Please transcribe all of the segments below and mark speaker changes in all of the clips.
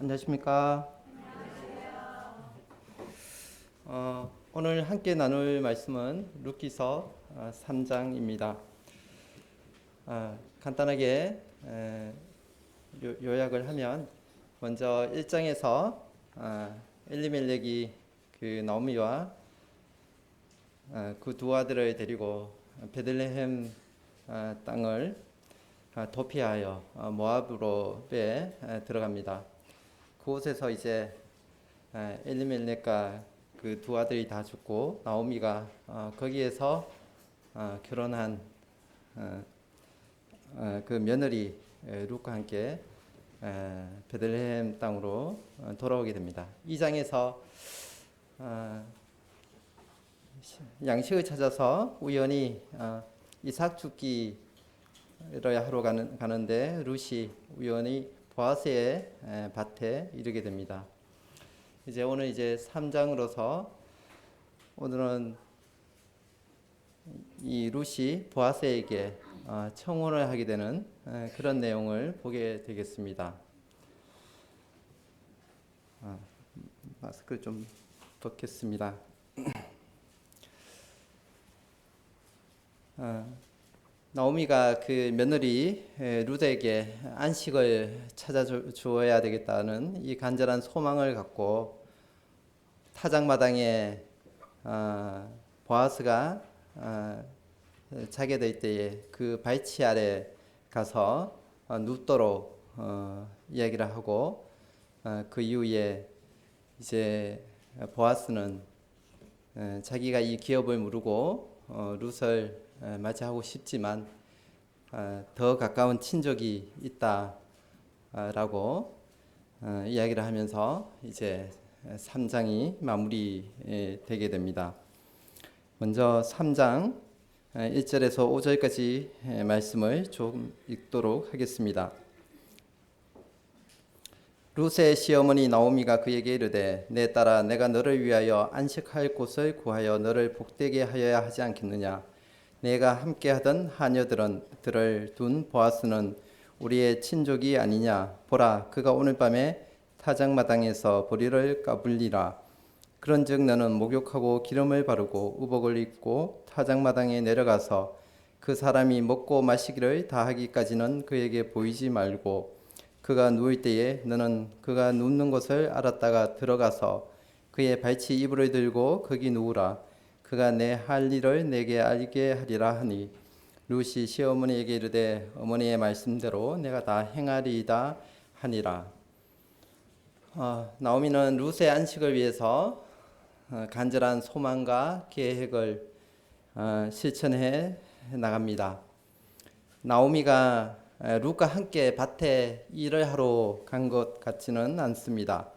Speaker 1: 안녕하십니까? 오늘 함께 나눌 말씀은 룻기서 3장입니다. 간단하게 요약을 하면 먼저 1장에서 엘리멜렉이 그 나오미와 그 두 아들을 데리고 베들레헴 땅을 도피하여 모압으로 들어갑니다. 그곳에서 이제 엘리멜렉과 그 두 아들이 다 죽고 나오미가 거기에서 결혼한 그 며느리 룻과 함께 베들레헴 땅으로 돌아오게 됩니다. 이 장에서 양식을 찾아서 우연히 이삭 죽기를 하러 가는데 룻이 우연히 보아스의 밭에 이르게 됩니다. 오늘 3장으로서 오늘은 이 룻이 보아스에게 청혼을 하게 되는 그런 내용을 보게 되겠습니다. 마스크를 좀 벗겠습니다. 나오미가 그 며느리 룻에게 안식을 찾아주어야 되겠다는 이 간절한 소망을 갖고 타작마당에 보아스가 자게 될 때에 그 발치 아래 가서 눕도록 이야기를 하고 그 이후에 이제 보아스는 자기가 이 기업을 무르고 룻을 맞이하고 싶지만 더 가까운 친족이 있다라고 이야기를 하면서 이제 3장이 마무리되게 됩니다. 먼저 3장 1절에서 5절까지 말씀을 좀 읽도록 하겠습니다. 룻의 시어머니 나오미가 그에게 이르되 내 딸아 내가 너를 위하여 안식할 곳을 구하여 너를 복되게 하여야 하지 않겠느냐. 내가 함께하던 하녀들을 둔 보아스는 우리의 친족이 아니냐. 보라 그가 오늘 밤에 타작마당에서 보리를 까불리라. 그런즉 너는 목욕하고 기름을 바르고 우복을 입고 타작마당에 내려가서 그 사람이 먹고 마시기를 다하기까지는 그에게 보이지 말고 그가 누울 때에 너는 그가 눕는 곳을 알았다가 들어가서 그의 발치 이불을 들고 거기 누우라. 그가 내 할 일을 내게 알게 하리라 하니 룻이 시어머니에게 이르되 어머니의 말씀대로 내가 다 행하리이다 하니라. 나오미는 룻의 안식을 위해서 간절한 소망과 계획을 실천해 나갑니다. 나오미가 룻과 함께 밭에 일을 하러 간 것 같지는 않습니다.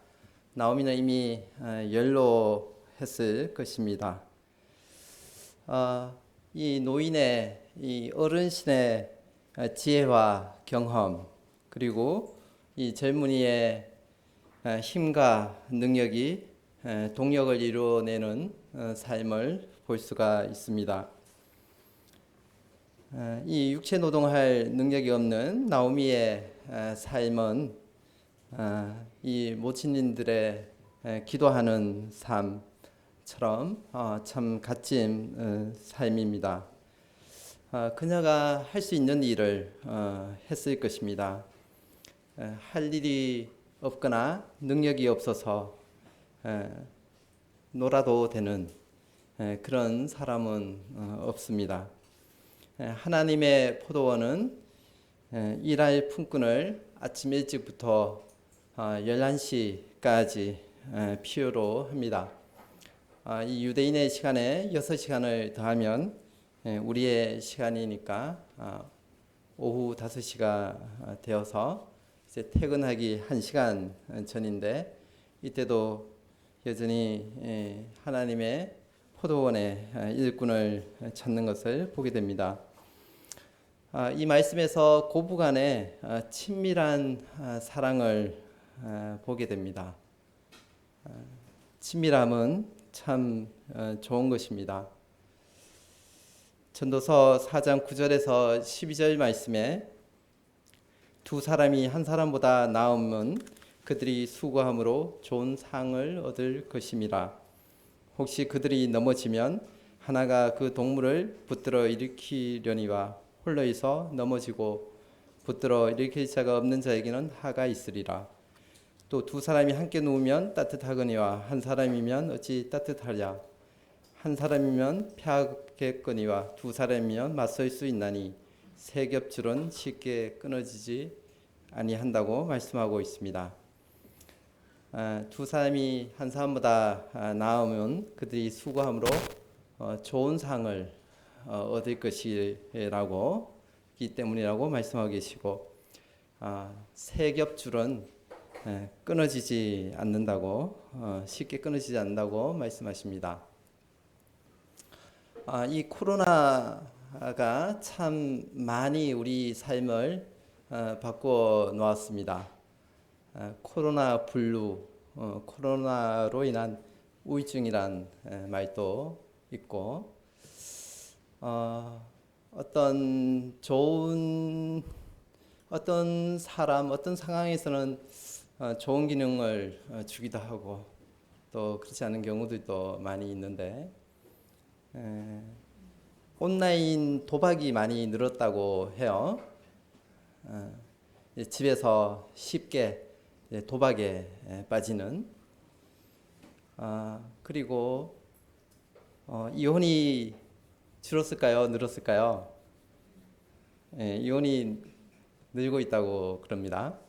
Speaker 1: 나오미는 이미 연로했을 것입니다. 이 노인의 이 어른신의 지혜와 경험 그리고 이 젊은이의 힘과 능력이 동력을 이루어내는 삶을 볼 수가 있습니다. 이 육체 노동할 능력이 없는 나오미의 삶은 이 모친님들의 기도하는 삶처럼 참 값진 삶입니다. 그녀가 할 수 있는 일을 했을 것입니다. 할 일이 없거나 능력이 없어서 놀아도 되는 그런 사람은 없습니다. 하나님의 포도원은 일할 품꾼을 아침 일찍부터 11시까지 필요로 합니다. 이 유대인의 시간에 6시간을 더하면 우리의 시간이니까 오후 5시가 되어서 이제 퇴근하기 1시간 전인데 이때도 여전히 하나님의 포도원의 일꾼을 찾는 것을 보게 됩니다. 이 말씀에서 고부간의 친밀한 사랑을 보게 됩니다. 친밀함은 참 좋은 것입니다. 전도서 4장 9절에서 12절 말씀에 두 사람이 한 사람보다 나음은 그들이 수고함으로 좋은 상을 얻을 것임이라. 혹시 그들이 넘어지면 하나가 그 동물을 붙들어 일으키려니와 홀로 있어 넘어지고 붙들어 일으킬 자가 없는 자에게는 하가 있으리라. 또 두 사람이 함께 누우면 따뜻하거니와 한 사람이면 어찌 따뜻하랴. 한 사람이면 패하겠거니와 두 사람이면 맞설 수 있나니 세 겹줄은 쉽게 끊어지지 아니한다고 말씀하고 있습니다. 두 사람이 한 사람보다 나으면 그들이 수고함으로 좋은 상을 얻을 것이라고 기 때문이라고 말씀하고 계시고, 세 겹줄은 끊어지지 않는다고, 쉽게 끊어지지 않는다고 말씀하십니다. 이 코로나가 참 많이 우리 삶을 바꿔 놓았습니다. 코로나 블루, 코로나로 인한 우울증이란 말도 있고, 어떤 사람, 어떤 상황에서는 좋은 기능을 주기도 하고 또 그렇지 않은 경우들도 많이 있는데, 온라인 도박이 많이 늘었다고 해요. 집에서 쉽게 도박에 빠지는, 그리고 이혼이 줄었을까요? 늘었을까요? 이혼이 늘고 있다고 그럽니다.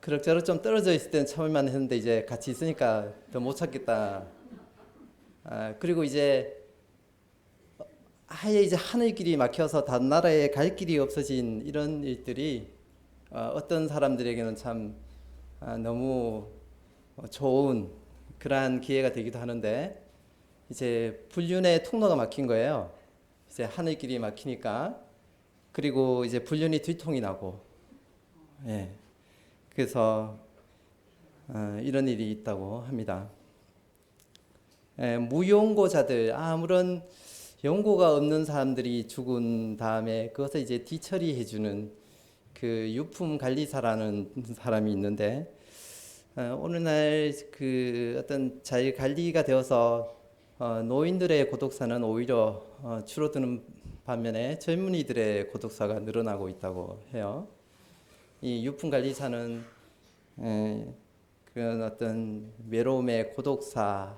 Speaker 1: 그럭저럭 좀 떨어져 있을 때는 참을만 했는데 이제 같이 있으니까 더 못 참겠다. 그리고 이제 아예 이제 하늘길이 막혀서 다른 나라에 갈 길이 없어진 이런 일들이 어떤 사람들에게는 참 너무 좋은 그러한 기회가 되기도 하는데, 이제 불륜의 통로가 막힌 거예요. 이제 하늘길이 막히니까. 그리고 이제 불륜이 들통이 나고, 예. 그래서 이런 일이 있다고 합니다. 무용고자들, 아무런 연고가 없는 사람들이 죽은 다음에 그것을 이제 뒤처리해 주는 그 유품 관리사라는 사람이 있는데, 오늘날 그 어떤 잘 관리가 되어서 노인들의 고독사는 오히려 줄어드는 반면에 젊은이들의 고독사가 늘어나고 있다고 해요. 이 유품 관리사는 그런 어떤 외로움의 고독사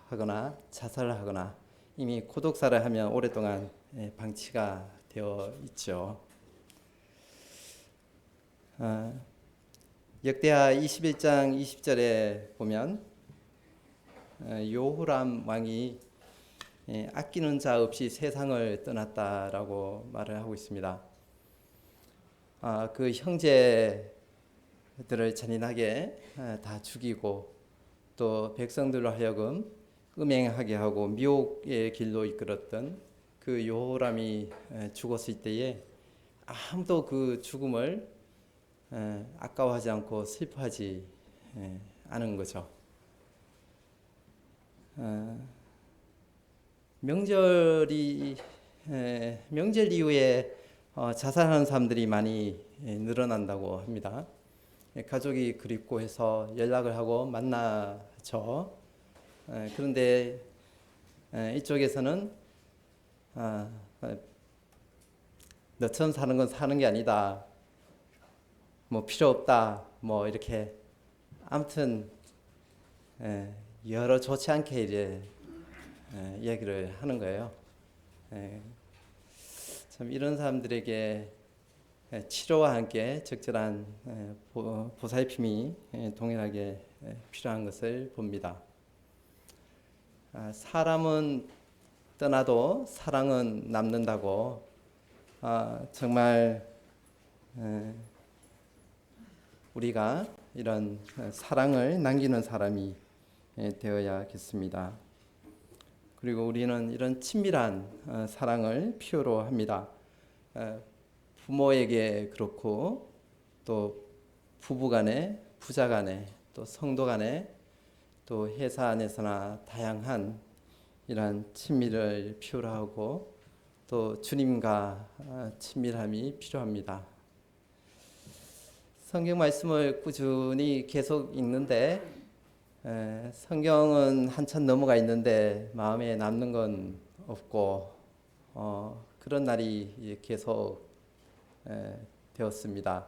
Speaker 1: 하거나 자살하거나 이미 고독사를 하면 오랫동안 방치가 되어 있죠. 역대하 21장 20절에 보면 요호람 왕이 아끼는 자 없이 세상을 떠났다라고 말을 하고 있습니다. 그 형제들을 잔인하게 다 죽이고 또 백성들로 하여금 음행하게 하고 미혹의 길로 이끌었던 그 요호람이 죽었을 때에 아무도 그 죽음을 아까워하지 않고 슬퍼하지 않은 거죠. 명절 이후에 자살하는 사람들이 많이 늘어난다고 합니다. 가족이 그립고 해서 연락을 하고 만나죠. 그런데 이쪽에서는 너처럼 사는 건 사는 게 아니다. 뭐 필요 없다. 뭐 이렇게 아무튼 여러 좋지 않게 이제 이야기를 하는 거예요. 참 이런 사람들에게 치료와 함께 적절한 보살핌이 동일하게 필요한 것을 봅니다. 사람은 떠나도 사랑은 남는다고, 정말 우리가 이런 사랑을 남기는 사람이 되어야겠습니다. 그리고 우리는 이런 친밀한 사랑을 필요로 합니다. 부모에게 그렇고 또 부부간에, 부자간에, 또 성도간에, 또 회사 안에서나 다양한 이러한 친밀을 필요로 하고 또 주님과 친밀함이 필요합니다. 성경 말씀을 꾸준히 계속 읽는데 성경은 한참 넘어가 있는데 마음에 남는 건 없고 그런 날이 계속 되었습니다.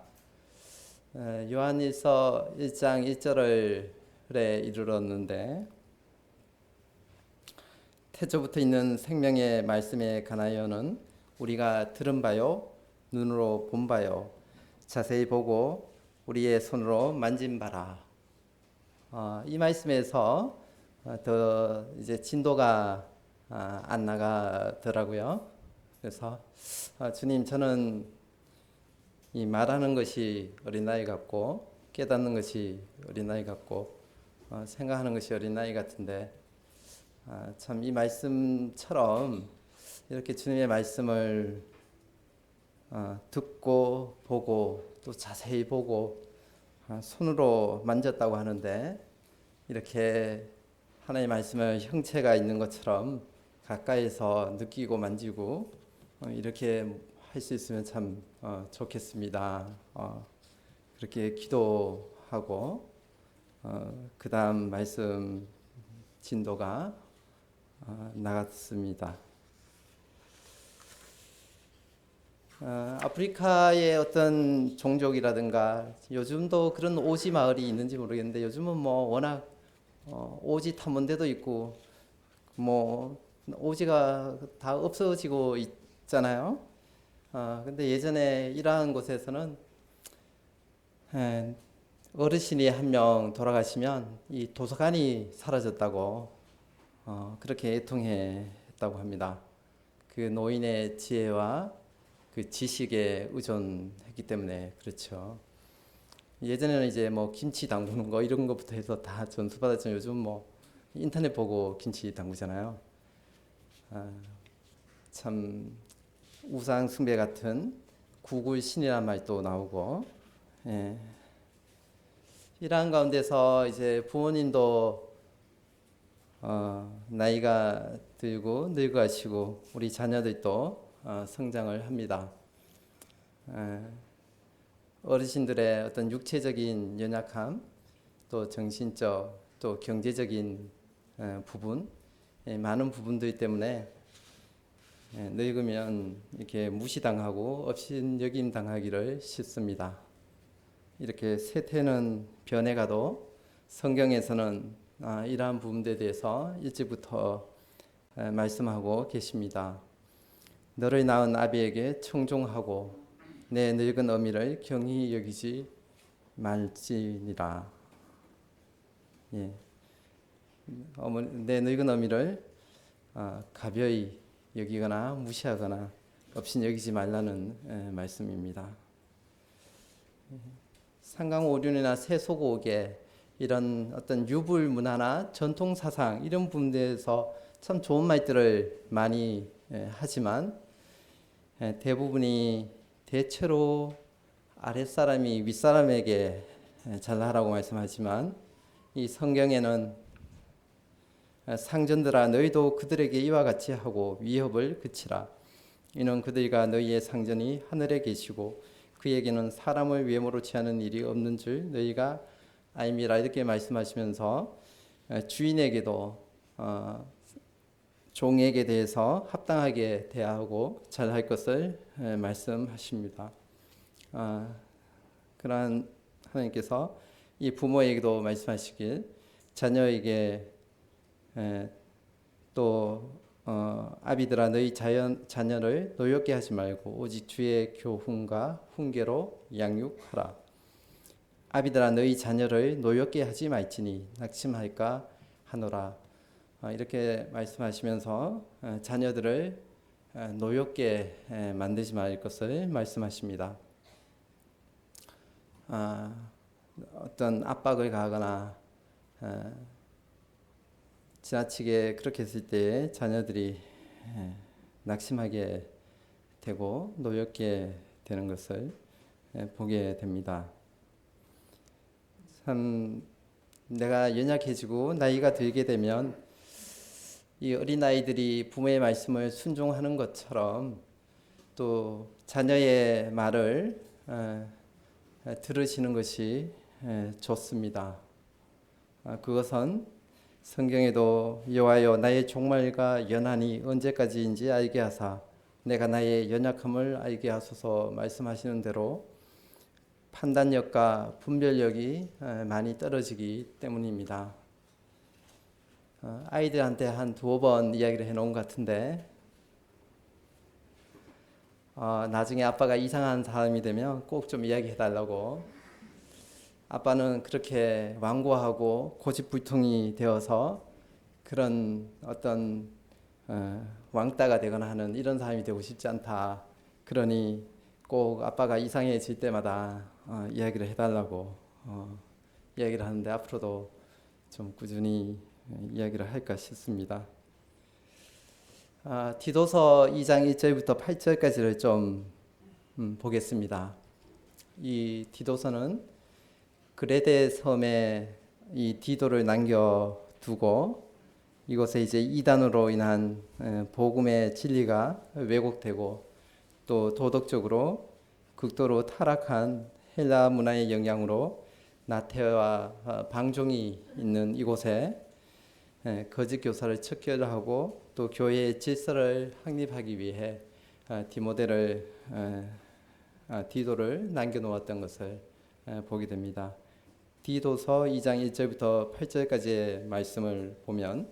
Speaker 1: 요한일서 1장 1절에 이르렀는데 태초부터 있는 생명의 말씀에 관하여는 우리가 들은 바요 눈으로 본 바요 자세히 보고 우리의 손으로 만진 바라. 이 말씀에서 더 이제 진도가 안 나가더라고요. 그래서 주님, 저는 이 말하는 것이 어린아이 같고 깨닫는 것이 어린아이 같고 생각하는 것이 어린아이 같은데 참 이 말씀처럼 이렇게 주님의 말씀을 듣고 보고 또 자세히 보고 손으로 만졌다고 하는데 이렇게 하나님의 말씀을 형체가 있는 것처럼 가까이서 느끼고 만지고 이렇게 할 수 있으면 참 좋겠습니다. 그렇게 기도하고 그 다음 말씀 진도가 나갔습니다. 아프리카의 어떤 종족이라든가 요즘도 그런 오지 마을이 있는지 모르겠는데 요즘은 뭐 워낙 오지 탐험대도 있고 뭐 오지가 다 없어지고 있잖아요. 근데 예전에 이러한 곳에서는 어르신이 한 명 돌아가시면 이 도서관이 사라졌다고 그렇게 애통했다고 합니다. 그 노인의 지혜와 그 지식에 의존했기 때문에 그렇죠. 예전에는 이제 뭐 김치 담그는 거 이런 것부터 해서 다 전수받았지만 요즘 뭐 인터넷 보고 김치 담그잖아요. 참 우상 숭배 같은 구굴신이라는 말도 나오고 이러한 가운데서 이제 부모님도 나이가 들고 늙어가시고 우리 자녀들도 성장을 합니다. 어르신들의 어떤 육체적인 연약함, 또 정신적, 또 경제적인 부분, 많은 부분들 때문에 늙으면 이렇게 무시당하고 업신여김 당하기를 쉽습니다. 이렇게 쇠퇴는 변해가도 성경에서는 이러한 부분들에 대해서 일찍부터 말씀하고 계십니다. 너를 낳은 아비에게 청종하고 내 늙은 어미를 경히 여기지 말지니라. 예. 내 늙은 어미를 가벼이 여기거나 무시하거나 없인 여기지 말라는 말씀입니다. 상강오륜이나 세속옥에 이런 어떤 유불 문화나 전통 사상 이런 부분에서 참 좋은 말들을 많이 하지만 대부분이 대체로 아랫사람이 윗사람에게 잘하라고 말씀하지만 이 성경에는 상전들아 너희도 그들에게 이와 같이 하고 위협을 그치라. 이는 그들과 너희의 상전이 하늘에 계시고 그에게는 사람을 외모로 취하는 일이 없는 줄 너희가 알미라. 이렇게 말씀하시면서 주인에게도 종에게 대해서 합당하게 대하고 잘할 것을 말씀하십니다. 그러한 하나님께서 이 부모에게도 말씀하시길 자녀에게 또 아비들아 너희 자녀를 노엽게 하지 말고 오직 주의 교훈과 훈계로 양육하라. 아비들아 너희 자녀를 노엽게 하지 말지니 낙심할까 하노라. 이렇게 말씀하시면서 자녀들을 노엽게 만들지 말 것을 말씀하십니다. 어떤 압박을 가하거나 지나치게 그렇게 했을 때 자녀들이 낙심하게 되고 노엽게 되는 것을 보게 됩니다. 참 내가 연약해지고 나이가 들게 되면 이 어린아이들이 부모의 말씀을 순종하는 것처럼 또 자녀의 말을 들으시는 것이 좋습니다. 그것은 성경에도 여호와여 나의 종말과 연한이 언제까지인지 알게 하사 내가 나의 연약함을 알게 하소서 말씀하시는 대로 판단력과 분별력이 많이 떨어지기 때문입니다. 아이들한테 한 두어 번 이야기를 해놓은 것 같은데 나중에 아빠가 이상한 사람이 되면 꼭 좀 이야기해 달라고. 아빠는 그렇게 완고하고 고집불통이 되어서 그런 어떤 왕따가 되거나 하는 이런 사람이 되고 싶지 않다. 그러니 꼭 아빠가 이상해질 때마다 이야기를 해달라고 이야기를 하는데 앞으로도 좀 꾸준히 이야기를 할까 싶습니다. 디도서 2장 1절부터 8절까지를 좀 보겠습니다. 이 디도서는 그레데 섬에 이 디도를 남겨두고 이곳에 이제 이단으로 인한 복음의 진리가 왜곡되고 또 도덕적으로 극도로 타락한 헬라 문화의 영향으로 나태와 방종이 있는 이곳에 거짓 교사를 척결하고 또 교회의 질서를 확립하기 위해 디도를 남겨놓았던 것을 보게 됩니다. 디도서 2장 1절부터 8절까지의 말씀을 보면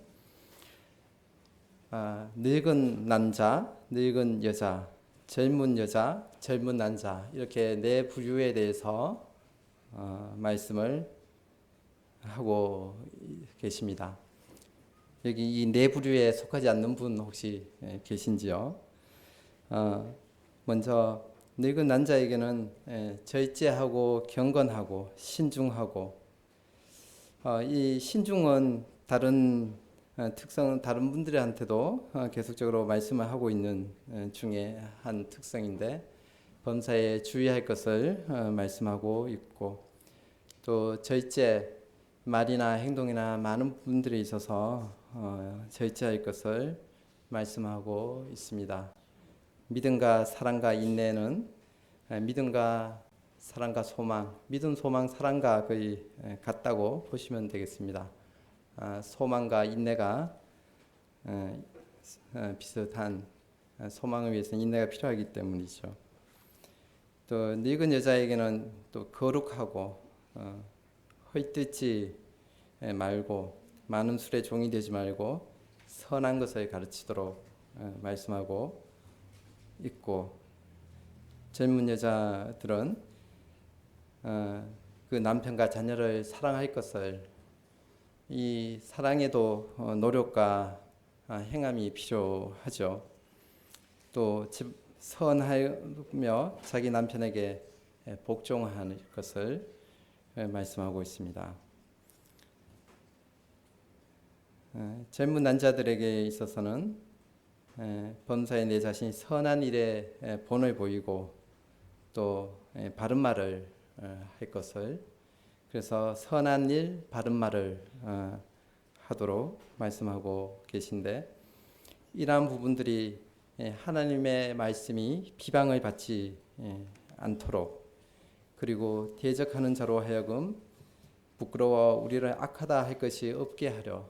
Speaker 1: 늙은 남자, 늙은 여자, 젊은 여자, 젊은 남자 이렇게 네 부류에 대해서 말씀을 하고 계십니다. 여기 이 네 부류에 속하지 않는 분 혹시 계신지요? 먼저 늙은 남자에게는 절제하고 경건하고 신중하고 이 신중은 다른 특성은 다른 분들한테도 계속적으로 말씀을 하고 있는 중에 한 특성인데 범사에 주의할 것을 말씀하고 있고 또 절제 말이나 행동이나 많은 분들이 있어서 절제할 것을 말씀하고 있습니다. 믿음과 사랑과 인내는 믿음과 사랑과 소망, 믿음, 소망, 사랑과 거의 같다고 보시면 되겠습니다. 소망과 인내가 비슷한 소망을 위해서는 인내가 필요하기 때문이죠. 또 늙은 여자에게는 또 거룩하고 헐뜯지 말고 많은 술에 종이 되지 말고 선한 것을 가르치도록 말씀하고 있고 젊은 여자들은 그 남편과 자녀를 사랑할 것을 이 사랑에도 노력과 행함이 필요하죠. 또 선하며 자기 남편에게 복종하는 것을 말씀하고 있습니다. 젊은 남자들에게 있어서는 범사에 내 자신이 선한 일에 본을 보이고 또 바른 말을 할 것을 그래서 선한 일, 바른 말을 하도록 말씀하고 계신데 이러한 부분들이 하나님의 말씀이 비방을 받지 않도록 그리고 대적하는 자로 하여금 부끄러워 우리를 악하다 할 것이 없게 하려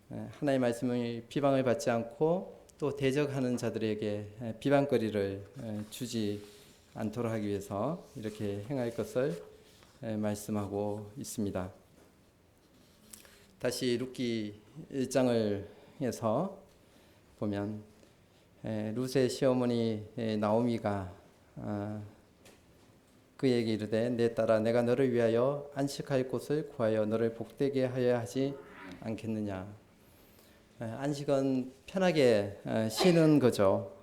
Speaker 1: 하나님의 말씀이 비방을 받지 않고 또 대적하는 자들에게 비방거리를 주지 않도록 하기 위해서 이렇게 행할 것을 말씀하고 있습니다. 다시 룻기 1장을 해서 보면 룻의 시어머니 나오미가 그에게 이르되 내 딸아 내가 너를 위하여 안식할 곳을 구하여 너를 복되게 하여야 하지 않겠느냐. 안식은 편하게 쉬는 거죠.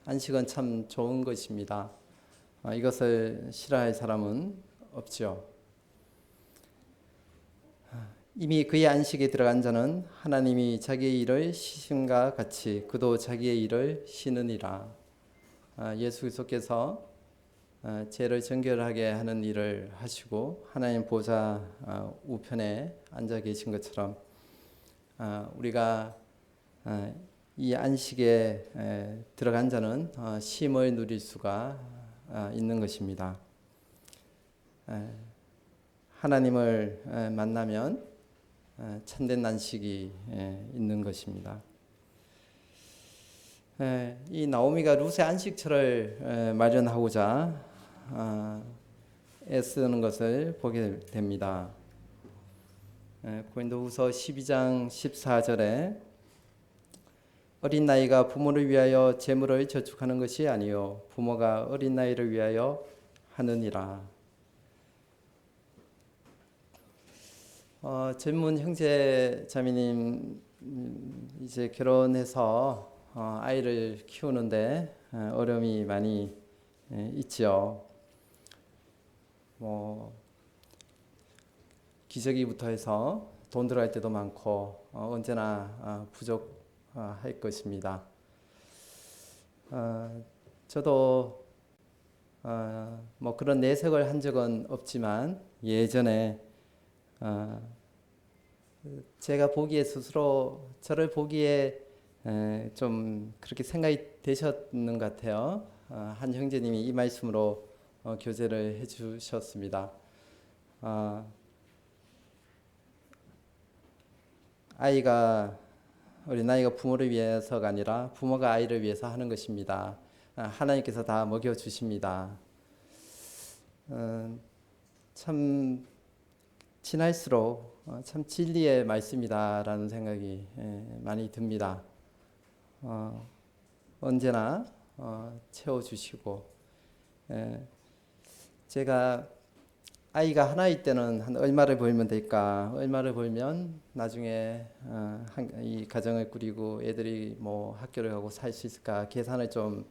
Speaker 1: 안식은 참 좋은 것입니다. 이것을 싫어할 사람은 없죠. 이미 그의 안식에 들어간 자는 하나님이 자기의 일을 쉬심과 같이 그도 자기의 일을 쉬느니라. 예수 그리스도께서 죄를 정결하게 하는 일을 하시고 하나님 보좌 우편에 앉아 계신 것처럼 우리가 이 안식에 들어간 자는 쉼을 누릴 수가 있는 것입니다. 하나님을 만나면 참된 안식이 있는 것입니다. 이 나오미가 룻의 안식처를 마련하고자 애쓰는 것을 보게 됩니다. 고린도후서 12장 14절에 어린 나이가 부모를 위하여 재물을 저축하는 것이 아니요 부모가 어린 나이를 위하여 하느니라. 젊은 형제 자매님 이제 결혼해서 아이를 키우는데 어려움이 많이 있지요. 기저귀부터 해서 돈 들어갈 때도 많고 언제나 부족할 것입니다. 저도 그런 내색을 한 적은 없지만 예전에 제가 보기에 스스로 저를 보기에 좀 그렇게 생각이 되셨는 것 같아요. 한 형제님이 이 말씀으로 교제를 해주셨습니다. 어린아이가 부모를 위해서가 아니라 부모가 아이를 위해서 하는 것입니다. 하나님께서 다 먹여주십니다. 참 지날수록 참 진리의 말씀이다라는 생각이 많이 듭니다. 언제나 채워주시고 제가 아이가 하나일 때는 한 얼마를 벌면 될까? 얼마를 벌면 나중에 이 가정을 꾸리고 애들이 학교를 가고 살 수 있을까? 계산을 좀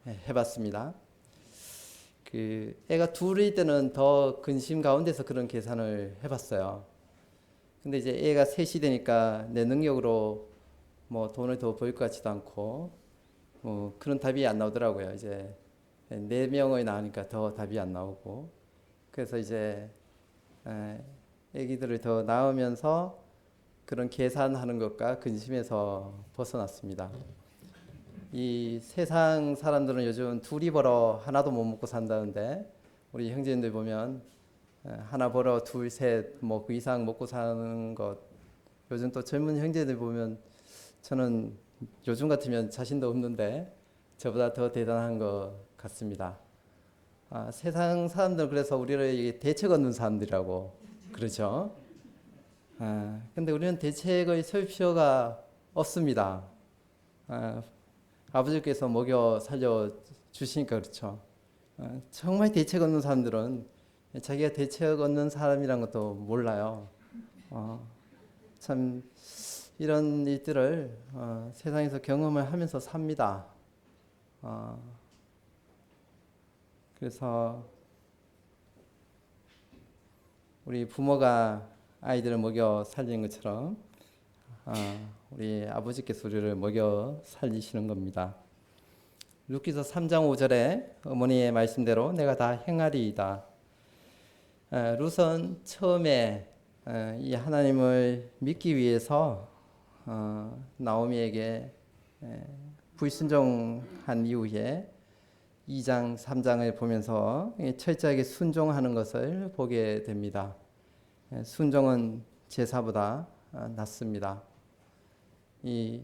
Speaker 1: 해봤습니다. 애가 둘일 때는 더 근심 가운데서 그런 계산을 해봤어요. 근데 이제 애가 셋이 되니까 내 능력으로 돈을 더 벌 것 같지도 않고 그런 답이 안 나오더라고요. 이제 4명을 낳으니까 더 답이 안 나오고 그래서 이제 아기들을 더 낳으면서 그런 계산하는 것과 근심에서 벗어났습니다. 이 세상 사람들은 요즘 둘이 벌어 하나도 못 먹고 산다는데 우리 형제님들 보면 하나 벌어 둘, 셋, 그 이상 먹고 사는 것 요즘 또 젊은 형제들 보면 저는 요즘 같으면 자신도 없는데 저보다 더 대단한 것 같습니다. 세상 사람들은 그래서 우리를 대책 없는 사람들이라고 그러죠. 근데 우리는 대책을 세울 필요가 없습니다. 아버지께서 먹여 살려 주시니까 그렇죠. 정말 대책 없는 사람들은 자기가 대책 없는 사람이란 것도 몰라요. 참 이런 일들을 세상에서 경험을 하면서 삽니다. 그래서 우리 부모가 아이들을 먹여 살리는 것처럼 우리 아버지께서 우리를 먹여 살리시는 겁니다. 룻기서 3장 5절에 어머니의 말씀대로 내가 다 행하리이다. 룻은 처음에 이 하나님을 믿기 위해서 나오미에게 불순종한 이후에 2장, 3장을 보면서 철저하게 순종하는 것을 보게 됩니다. 순종은 제사보다 낫습니다. 이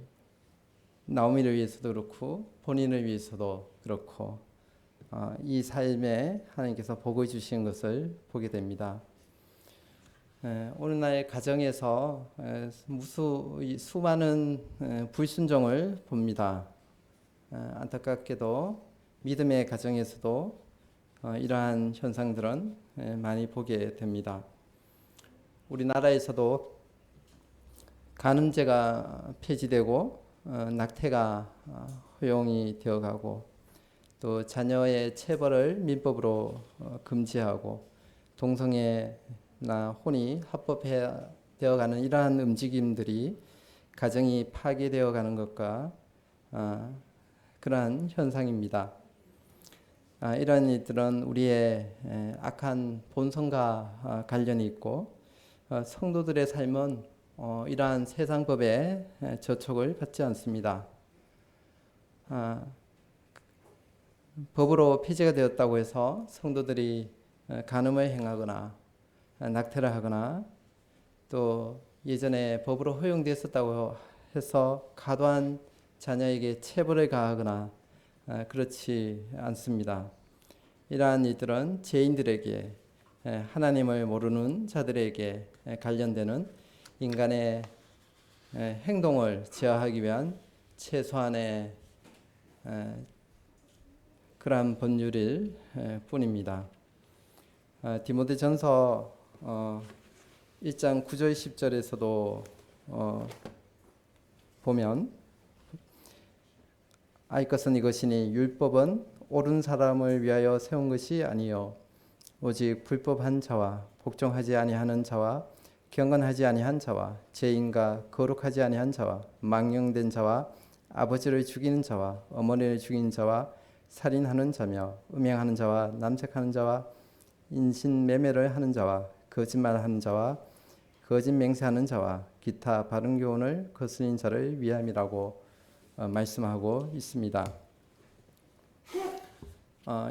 Speaker 1: 나오미를 위해서도 그렇고 본인을 위해서도 그렇고 이 삶에 하나님께서 복을 주시는 것을 보게 됩니다. 오늘날 가정에서 수많은 불순종을 봅니다. 안타깝게도 믿음의 가정에서도 이러한 현상들은 많이 보게 됩니다. 우리나라에서도 간음죄가 폐지되고 낙태가 허용이 되어가고 또 자녀의 체벌을 민법으로 금지하고 동성애나 혼이 합법되어가는 이러한 움직임들이 가정이 파괴되어가는 것과 그러한 현상입니다. 이러한 일들은 우리의 악한 본성과 관련이 있고 성도들의 삶은 이러한 세상법에 저촉을 받지 않습니다. 법으로 폐지가 되었다고 해서 성도들이 간음을 행하거나 낙태를 하거나 또 예전에 법으로 허용되었었다고 해서 과도한 자녀에게 체벌을 가하거나 그렇지 않습니다. 이러한 일들은 죄인들에게 하나님을 모르는 자들에게 관련되는 인간의 행동을 제어하기 위한 최소한의 그러한 법률일 뿐입니다. 디모데전서 1장 9절 10절에서도 보면 알 것은 이것이니 율법은 옳은 사람을 위하여 세운 것이 아니요 오직 불법한 자와 복종하지 아니하는 자와 경건하지 아니한 자와 죄인과 거룩하지 아니한 자와 망령된 자와 아버지를 죽이는 자와 어머니를 죽이는 자와 살인하는 자며 음행하는 자와 남색하는 자와 인신매매를 하는 자와 거짓말하는 자와 거짓 맹세하는 자와 기타 바른 교훈을 거스린 자를 위함이라고 말씀하고 있습니다.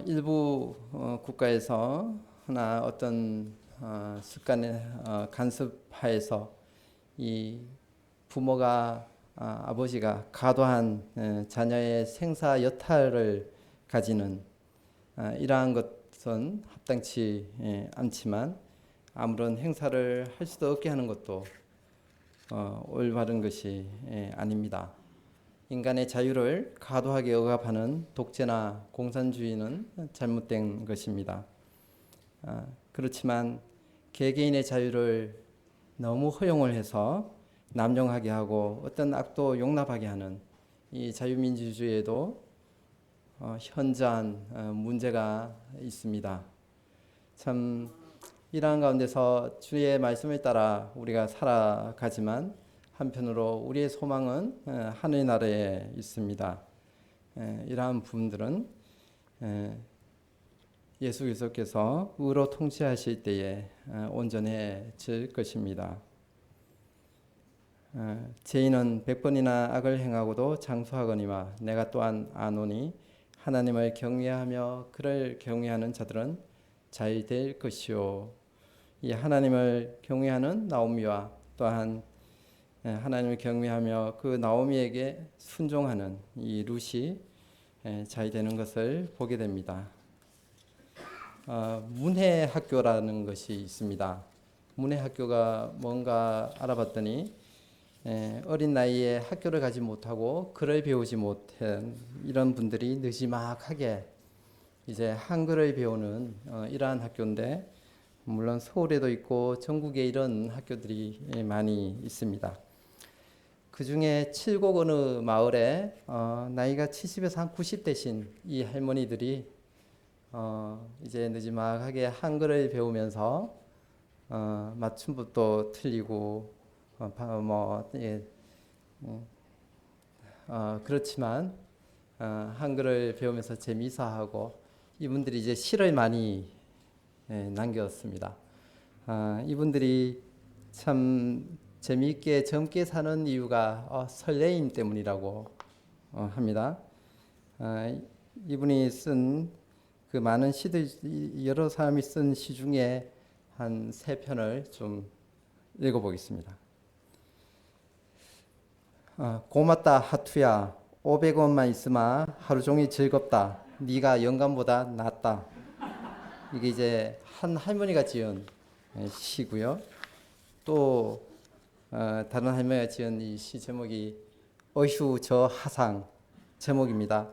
Speaker 1: 일부 국가에서 하나 어떤 습관의 간섭하에서 이 부모가 아버지가 과도한 자녀의 생사 여탈을 가지는 이러한 것은 합당치 않지만 아무런 행사를 할 수도 없게 하는 것도 올바른 것이 아닙니다. 인간의 자유를 과도하게 억압하는 독재나 공산주의는 잘못된 것입니다. 그렇지만 개개인의 자유를 너무 허용을 해서 남용하게 하고 어떤 악도 용납하게 하는 이 자유민주주의에도 현저한 문제가 있습니다. 참 이러한 가운데서 주의 말씀을 따라 우리가 살아가지만 한편으로 우리의 소망은 하늘 나라에 있습니다. 이러한 부분들은 예수 그리스도께서 의로 통치하실 때에 온전해질 것입니다. 죄인은 100번이나 악을 행하고도 장수하거니와 내가 또한 아노니 하나님을 경외하며 그를 경외하는 자들은 잘 될 것이요. 이 하나님을 경외하는 나오미와 또한 하나님을 경외하며 그 나오미에게 순종하는 이 룻이 잘 되는 것을 보게 됩니다. 문해학교라는 것이 있습니다. 문해학교가 뭔가 알아봤더니 어린 나이에 학교를 가지 못하고 글을 배우지 못한 이런 분들이 느지막하게 이제 한글을 배우는 이러한 학교인데 물론 서울에도 있고 전국에 이런 학교들이 많이 있습니다. 그 중에 칠곡 어느 마을에 나이가 70에서 한 90 되신 이 할머니들이 이제 느지막하게 한글을 배우면서 맞춤법도 틀리고 그렇지만 한글을 배우면서 재미있어하고 이분들이 이제 시를 많이 남겼습니다. 이분들이 참 재미있게 젊게 사는 이유가 설레임 때문이라고 합니다. 이분이 쓴 그 많은 시들 여러 사람이 쓴 시 중에 한 3편을 좀 읽어보겠습니다. 고맙다 하투야 500원만 있으마 하루 종일 즐겁다 네가 영감보다 낫다. 이게 이제 한 할머니가 지은 시고요. 또 다른 할머니가 지은 이 시 제목이 어휴 저 하상 제목입니다.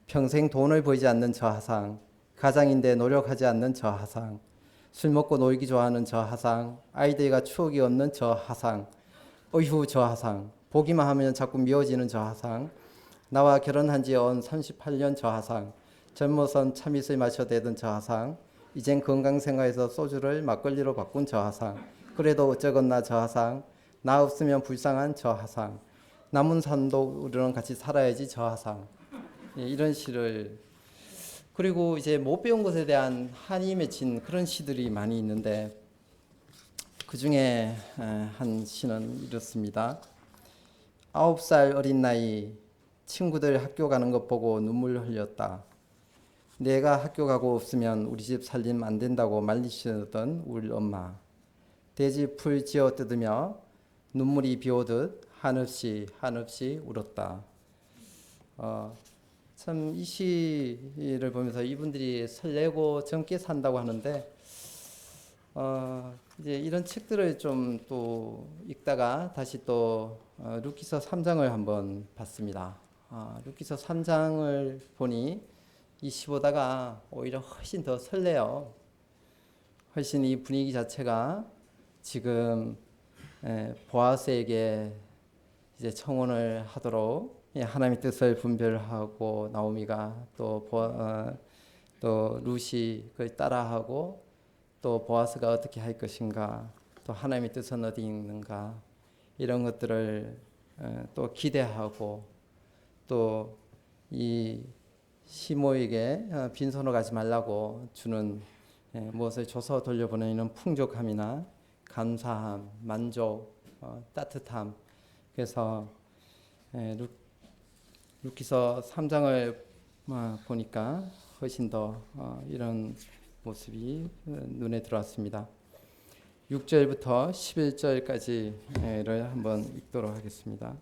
Speaker 1: 평생 돈을 벌지 않는 저 하상, 가장인데 노력하지 않는 저 하상, 술 먹고 놀기 좋아하는 저 하상, 아이들과 추억이 없는 저 하상, 어휴 저 하상, 보기만 하면 자꾸 미워지는 저 하상, 나와 결혼한 지 언 38년 저 하상, 젊어선 참이슬 마셔대던 저 하상, 이젠 건강생활에서 소주를 막걸리로 바꾼 저 하상, 그래도 어쩌겠나 저 하상, 나 없으면 불쌍한 저 하상, 남은 삶도 우리랑 같이 살아야지 저 하상. 이런 시를, 그리고 이제 못 배운 것에 대한 한이 맺힌 그런 시들이 많이 있는데 그 중에 한 시는 이렇습니다. 9살 어린 나이 친구들 학교 가는 것 보고 눈물 흘렸다. 내가 학교 가고 없으면 우리 집 살림 안 된다고 말리시던 우리 엄마. 돼지 풀 지어 뜯으며 눈물이 비오듯 한없이 울었다. 참 이 시를 보면서 이분들이 설레고 젊게 산다고 하는데 이제 이런 책들을 좀 또 읽다가 다시 또 루키서 3장을 한번 봤습니다. 루키서 3장을 보니 이 시 보다가 오히려 훨씬 더 설레요. 훨씬 이 분위기 자체가 지금 보아스에게 이제 청혼을 하도록 하나님의 뜻을 분별하고 나오미가 또 루시 그걸 따라하고 또 보아스가 어떻게 할 것인가 또 하나님의 뜻은 어디 있는가 이런 것들을 또 기대하고 또 이 시모에게 빈손으로 가지 말라고 주는 무엇을 줘서 돌려보내는 풍족함이나 감사함, 만족, 따뜻함. 그래서 루키서 3장을 보니까 훨씬 더 이런 모습이 눈에 들어왔습니다. 6절부터 11절까지를 한번 읽도록 하겠습니다.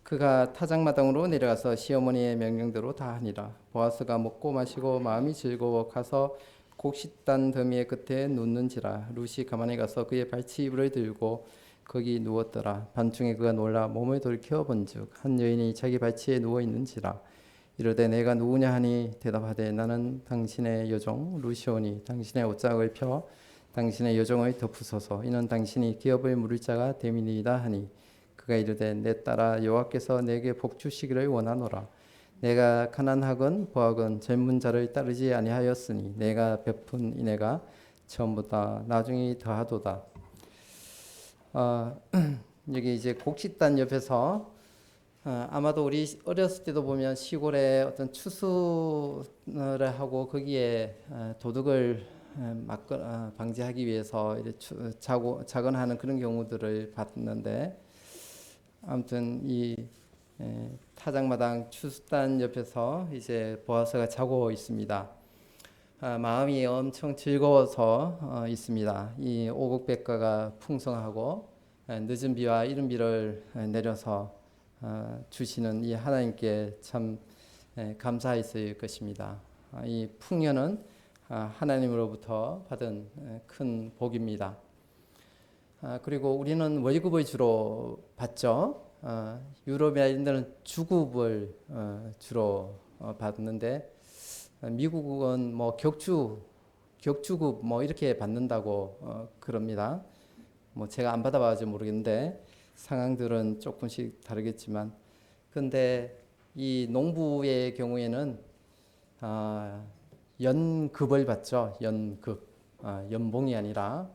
Speaker 1: 그가 타작마당으로 내려가서 시어머니의 명령대로 다 하니라. 보아스가 먹고 마시고 마음이 즐거워 가서 곡식단 더미의 끝에 눕는지라. 룻이 가만히 가서 그의 발치 이불을 들고 거기 누웠더라. 밤중에 그가 놀라 몸을 돌이켜 본즉 한 여인이 자기 발치에 누워 있는지라. 이르되 내가 누구냐 하니 대답하되 나는 당신의 여종 루시오니 당신의 옷장을 펴 당신의 여종을 덮으소서. 이는 당신이 기업을 물을 자가 됨이니이다 하니 그가 이르되 내 딸아 여호와께서 내게 복 주시기를 원하노라. 내가 가난하건 부하건 젊은 자를 따르지 아니하였으니 내가 베푼 인애가 처음보다 나중에 더하도다. 여기 이제 곡식단 옆에서 아마도 우리 어렸을 때도 보면 시골에 어떤 추수를 하고 거기에 도둑을 방지하기 위해서 작업하는 그런 경우들을 봤는데 아무튼 이 타작마당 추수단 옆에서 이제 보아스가 자고 있습니다. 마음이 엄청 즐거워서 있습니다. 이 오곡백과가 풍성하고 늦은 비와 이른 비를 내려서 주시는 이 하나님께 참 감사했을 것입니다. 이 풍년은 하나님으로부터 받은 큰 복입니다. 그리고 우리는 월급을 주로 받죠. 유럽이나 이런 데는 주급을 주로 받는데 미국은 뭐 격주급 뭐 이렇게 받는다고 그럽니다. 뭐 제가 안 받아봐서 모르겠는데 상황들은 조금씩 다르겠지만, 근데 이 농부의 경우에는 연급을 받죠. 연급, 연봉이 아니라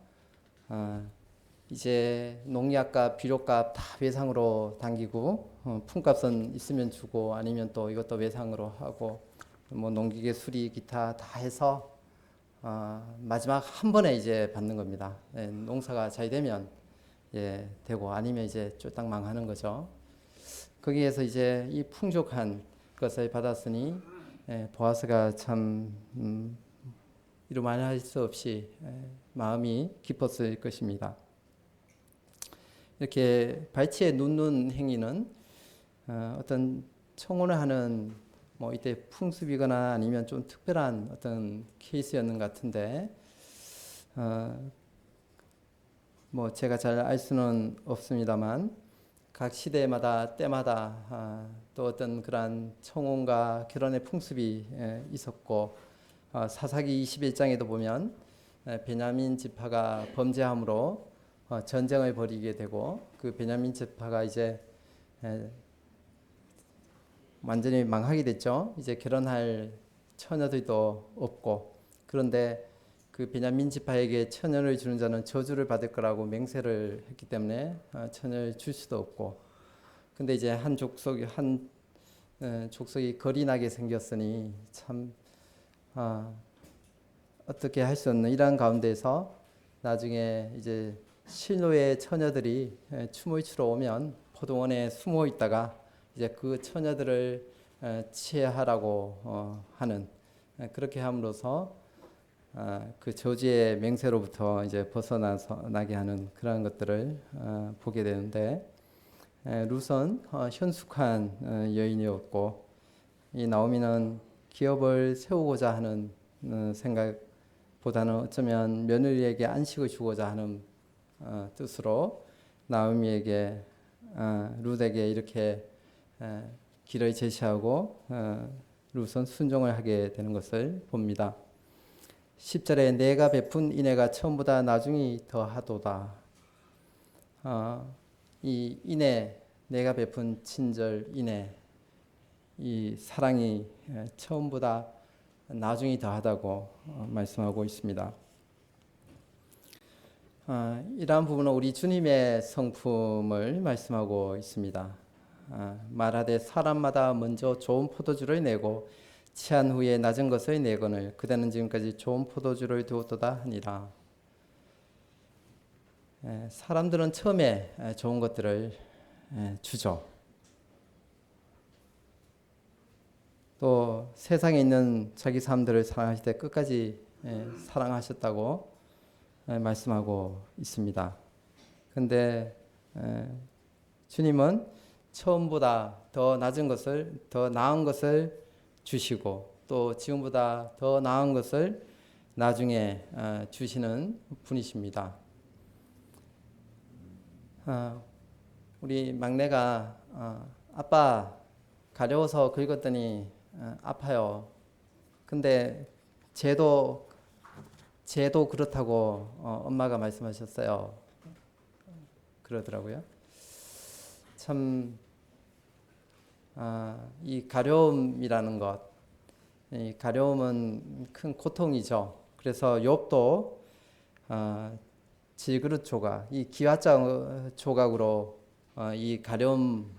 Speaker 1: 이제 농약값, 비료값 다 외상으로 당기고 품값은 있으면 주고 아니면 또 이것도 외상으로 하고 뭐 농기계 수리 기타 다 해서 마지막 한 번에 이제 받는 겁니다. 농사가 잘 되면 되고 아니면 이제 쫄딱 망하는 거죠. 거기에서 이제 이 풍족한 것을 받았으니 보아스가 참 이루 말할 수 없이 마음이 깊었을 것입니다. 이렇게 발치에 눕는 행위는 어떤 청혼을 하는 뭐 이때 풍습이거나 아니면 좀 특별한 어떤 케이스였는 것 같은데 뭐 제가 잘 알 수는 없습니다만 각 시대마다 때마다 또 어떤 그러한 청혼과 결혼의 풍습이 있었고 사사기 21장에도 보면 베냐민 지파가 범죄함으로 전쟁을 벌이게 되고 그 베냐민 지파가 이제 완전히 망하게 됐죠. 이제 결혼할 처녀들도 없고, 그런데 그 베냐민 지파에게 처녀를 주는 자는 저주를 받을 거라고 맹세를 했기 때문에 처녀를 줄 수도 없고, 근데 이제 한 족속이 거리 나게 생겼으니 참 어떻게 할 수 없는 이러한 가운데서 나중에 이제 실로의 처녀들이 춤을 추러 오면 포도원에 숨어 있다가 이제 그 처녀들을 취하라고 하는 그렇게 함으로써 그 저주의 맹세로부터 이제 벗어나게 하는 그러한 것들을 보게 되는데, 룻은 현숙한 여인이었고, 이 나오미는 기업을 세우고자 하는 생각보다는 어쩌면 며느리에게 안식을 주고자 하는 뜻으로 나오미에게 룻에게 이렇게 길을 제시하고 룻은 순종을 하게 되는 것을 봅니다. 10절에 내가 베푼 인애가 처음보다 나중이 더하도다. 이 인애, 내가 베푼 친절 인애, 이 사랑이 처음보다 나중이 더하다고 말씀하고 있습니다. 이러한 부분은 우리 주님의 성품을 말씀하고 있습니다. 말하되 사람마다 먼저 좋은 포도주를 내고 취한 후에 낮은 것을 내거늘 그대는 지금까지 좋은 포도주를 두었도다 하니라. 사람들은 처음에 좋은 것들을 주죠. 또 세상에 있는 자기 사람들을 사랑하실 때 끝까지 사랑하셨다고 말씀하고 있습니다. 그런데 주님은 처음보다 더 낮은 것을, 더 나은 것을 주시고 또 지금보다 더 나은 것을 나중에 주시는 분이십니다. 우리 막내가 아빠 가려워서 긁었더니 아파요. 근데 쟤도 그렇다고 엄마가 말씀하셨어요. 그러더라고요. 참 이 가려움이라는 것, 이 가려움은 큰 고통이죠. 그래서 욥도 질그릇 조각, 이 기와장 조각으로 이 가려움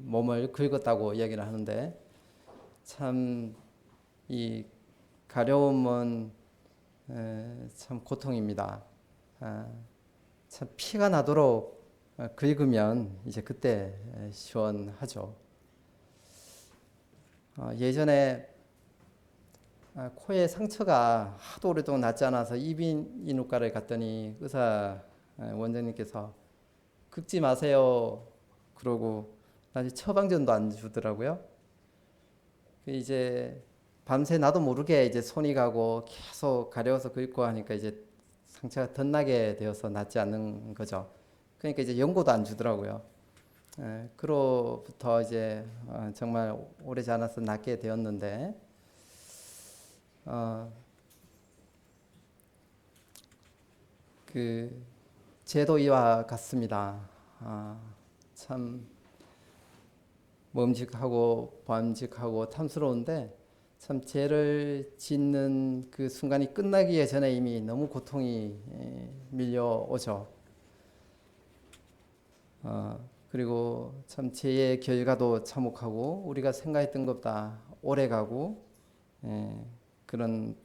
Speaker 1: 몸을 긁었다고 이야기를 하는데, 참 이 가려움은 참 고통입니다. 참 피가 나도록 긁으면 이제 그때 시원하죠. 예전에 코에 상처가 하도 오랫동안 낫지 않아서 이비인후과를 갔더니 의사 원장님께서 긁지 마세요 그러고 나중에 처방전도 안 주더라고요. 이제 밤새 나도 모르게 이제 손이 가고 계속 가려워서 긁고 하니까 이제 상처가 덧나게 되어서 낫지 않는 거죠. 그러니까 이제 연고도 안 주더라고요. 그로부터 이제 정말 오래지 않아서 낫게 되었는데, 그 죄도 이와 같습니다. 참 먹음직하고 보암직하고 탐스러운데, 참 죄를 짓는 그 순간이 끝나기 전에 이미 너무 고통이 밀려오죠. 그리고 참 죄의 결과도 참혹하고 우리가 생각했던 것보다 오래가고 그런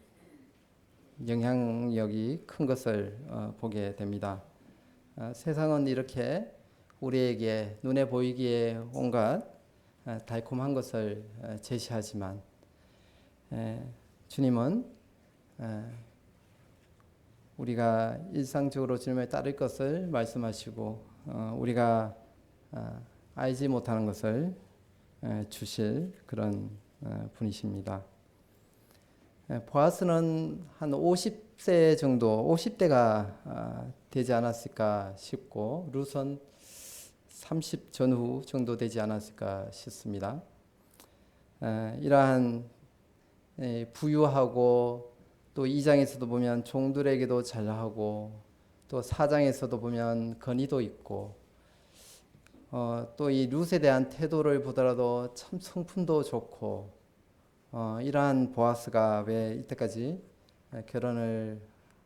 Speaker 1: 영향력이 큰 것을 보게 됩니다. 세상은 이렇게 우리에게 눈에 보이기에 온갖 달콤한 것을 제시하지만 주님은 우리가 일상적으로 주님을 따를 것을 말씀하시고 우리가 알지 못하는 것을 주실 그런 분이십니다. 보아스는 한 50세 정도, 50대가 되지 않았을까 싶고 룻은 30 전후 정도 되지 않았을까 싶습니다. 이러한 부유하고 또 2장에서도 보면 종들에게도 잘하고 또 4장에서도 보면 건의도 있고 또 이 룻에 대한 태도를 보더라도 참 성품도 좋고 이러한 보아스가 왜 이때까지 결혼을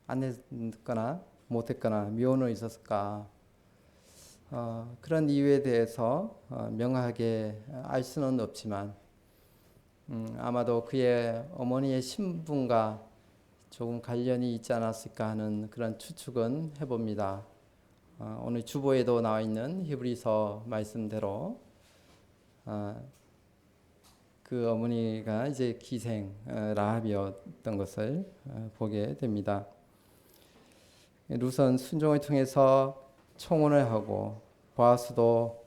Speaker 1: 안 했거나 못했거나 미혼으로 있었을까? 그런 이유에 대해서 명확하게 알 수는 없지만 아마도 그의 어머니의 신분과 조금 관련이 있지 않았을까 하는 그런 추측은 해봅니다. 오늘 주보에도 나와 있는 히브리서 말씀대로 그 어머니가 이제 기생 라합이었던 것을 보게 됩니다. 룻은 순종을 통해서 청혼을 하고 보아스도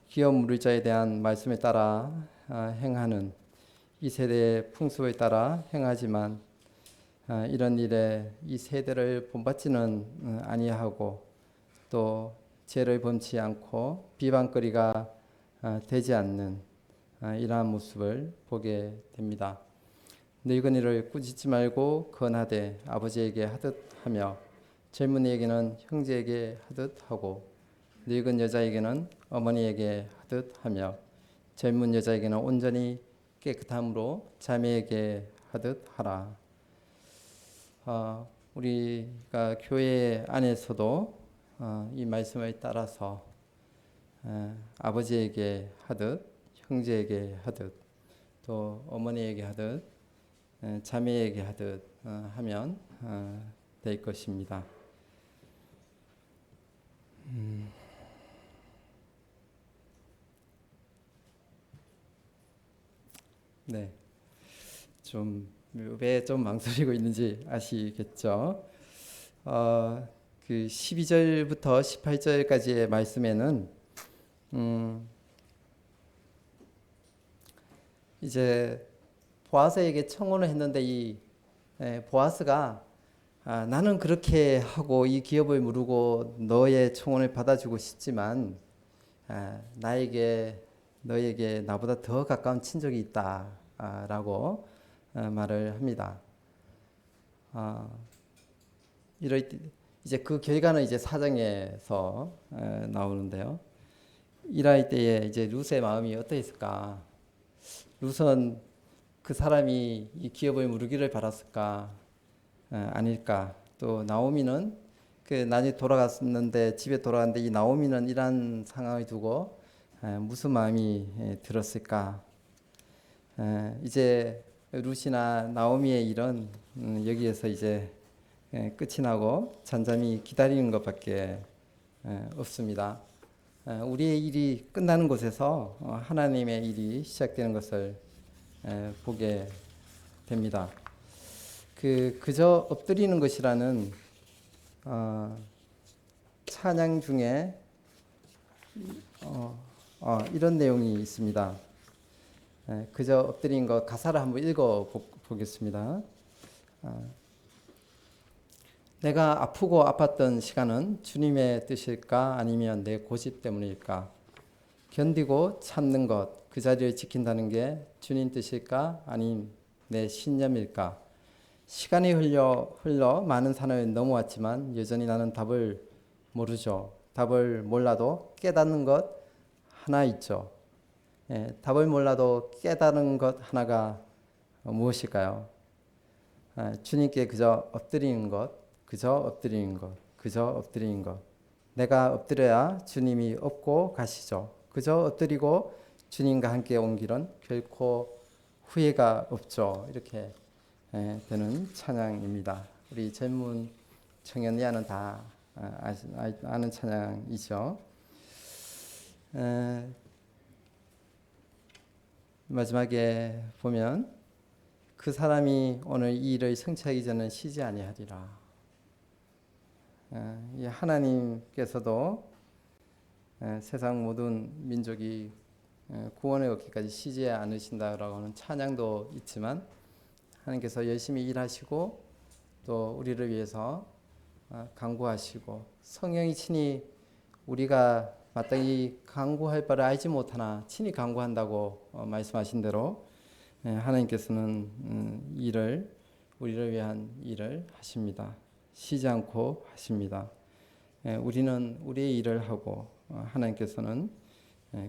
Speaker 1: 기업 물자에 대한 말씀에 따라 행하는 이 세대의 풍습에 따라 행하지만 이런 일에 이 세대를 본받지는 아니하고 또 죄를 범치 않고 비방거리가 되지 않는 이러한 모습을 보게 됩니다. 늙은이를 꾸짖지 말고 권하되 아버지에게 하듯 하며 젊은이에게는 형제에게 하듯 하고 늙은 여자에게는 어머니에게 하듯 하며 젊은 여자에게는 온전히 깨끗함으로 자매에게 하듯 하라. 우리가 교회 안에서도 이 말씀을 따라서 아버지에게 하듯 형제에게 하듯 또 어머니에게 하듯 자매에게 하듯 하면 될 것입니다. 네, 왜 좀 망설이고 있는지 아시겠죠? 그 12절부터 18절까지의 말씀에는 이제 보아스에게 청혼을 했는데 이 보아스가 나는 그렇게 하고 이 기업을 무르고 너의 청혼을 받아주고 싶지만 너에게 나보다 더 가까운 친족이 있다라고 말을 합니다. 이럴 때 이제 그 결과는 이제 사정에서 나오는데요. 이럴 때에 이제 룻의 마음이 어떠했을까? 룻은 그 사람이 이 기업을 무르기를 바랐을까? 아닐까? 또 나오미는 그 나중에 돌아갔는데 집에 돌아갔는데 이 나오미는 이러한 상황을 두고 무슨 마음이 들었을까? 이제 룻이나 나오미의 일은 여기에서 이제 끝이 나고 잠잠히 기다리는 것밖에 없습니다. 우리의 일이 끝나는 곳에서 하나님의 일이 시작되는 것을 보게 됩니다. 그저 엎드리는 것이라는 찬양 중에 이런 내용이 있습니다. 그저 엎드린 것 가사를 한번 읽어 보겠습니다. 내가 아프고 아팠던 시간은 주님의 뜻일까 아니면 내 고집 때문일까? 견디고 참는 것, 그 자리를 지킨다는 게 주님 뜻일까 아님 내 신념일까? 시간이 흘러 많은 산을 넘어왔지만 여전히 나는 답을 모르죠. 답을 몰라도 깨닫는 것 하나 있죠. 답을 몰라도 깨닫는 것 하나가 무엇일까요? 주님께 그저 엎드리는 것, 그저 엎드리는 것, 그저 엎드리는 것. 내가 엎드려야 주님이 업고 가시죠. 그저 엎드리고 주님과 함께 온 길은 결코 후회가 없죠. 이렇게 되는 찬양입니다. 우리 젊은 청년이야는 다 아는 찬양이죠. 마지막에 보면 그 사람이 오늘 이 일을 성취하기 전에 쉬지 아니하리라. 하나님께서도 세상 모든 민족이 구원에 얻기까지 쉬지 않으신다라고 하는 찬양도 있지만 하나님께서 열심히 일하시고 또 우리를 위해서 간구하시고 성령이 친히 우리가 마땅히 간구할 바를 알지 못하나 친히 간구한다고 말씀하신 대로 하나님께서는 우리를 위한 일을 하십니다. 쉬지 않고 하십니다. 우리는 우리의 일을 하고 하나님께서는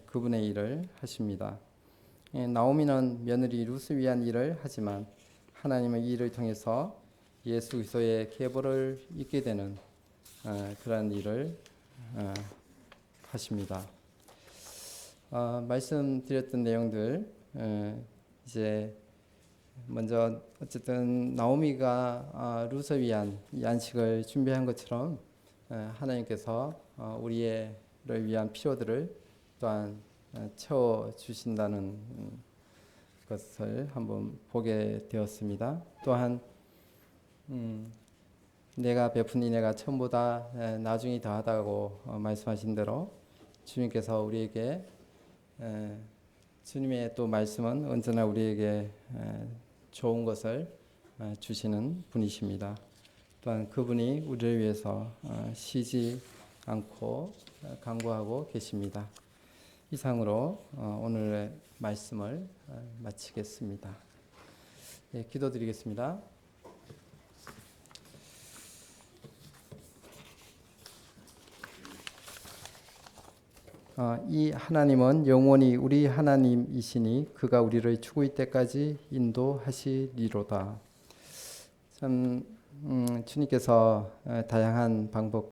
Speaker 1: 그분의 일을 하십니다. 나오미는 며느리 룻을 위한 일을 하지만 하나님은 이 일을 통해서 예수 그리스도의 계보를 잇게 되는 그러한 일을 하십니다. 말씀드렸던 내용들 이제 먼저 어쨌든 나오미가 룻을 위한 이 안식을 준비한 것처럼 하나님께서 우리를 위한 필요들을 또한 채워 주신다는 것을 한번 보게 되었습니다. 또한 내가 베푼 인애가 처음보다 나중이 더하다고 말씀하신 대로 주님께서 우리에게 주님의 또 말씀은 언제나 우리에게 좋은 것을 주시는 분이십니다. 또한 그분이 우리를 위해서 쉬지 않고 간구하고 계십니다. 이상으로 오늘의 말씀을 마치겠습니다. 예, 기도드리겠습니다. 이 하나님은 영원히 우리 하나님이시니 그가 우리를 죽을 때까지 인도하시리로다. 참 주님께서 다양한 방법